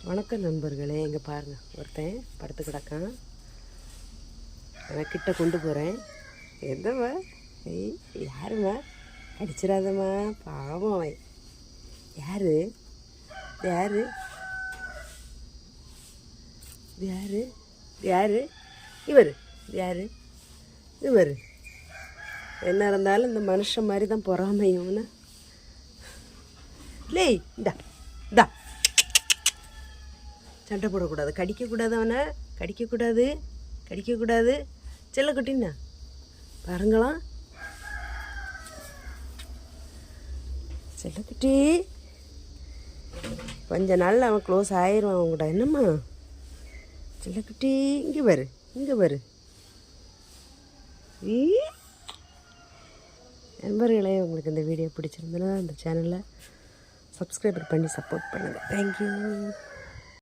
வணக்கம் நண்பர்களே. இங்கே பாருங்கள், ஒருத்தன் படுத்து கிடக்கான். நான் கிட்ட கொண்டு போகிறேன். எந்தம்மா? ஏய், யாரும்மா? அடிச்சிடாதம்மா, பாவம் அவன். யாரு யாரு யாரு யாரு இவர்? யாரு இவர்? என்ன இருந்தாலும் இந்த மனுஷன் மாதிரி தான் பொறாமையும்னு. லே, இந்தா சண்டை போடக்கூடாது, கடிக்கக்கூடாது, அவனை கடிக்கக்கூடாது. செல்லக்குட்டின்னா பாருங்களாம், செல்லக்குட்டி. கொஞ்ச நாள் அவன் க்ளோஸ் ஆயிடுவான் அவங்கூட. என்னம்மா செல்லக்குட்டி? இங்கே பாரு. நண்பர்களே, உங்களுக்கு இந்த வீடியோ பிடிச்சிருந்தனா இந்த சேனலை சப்ஸ்கிரைபர் பண்ணி சப்போர்ட் பண்ணுங்கள். தேங்க்யூ.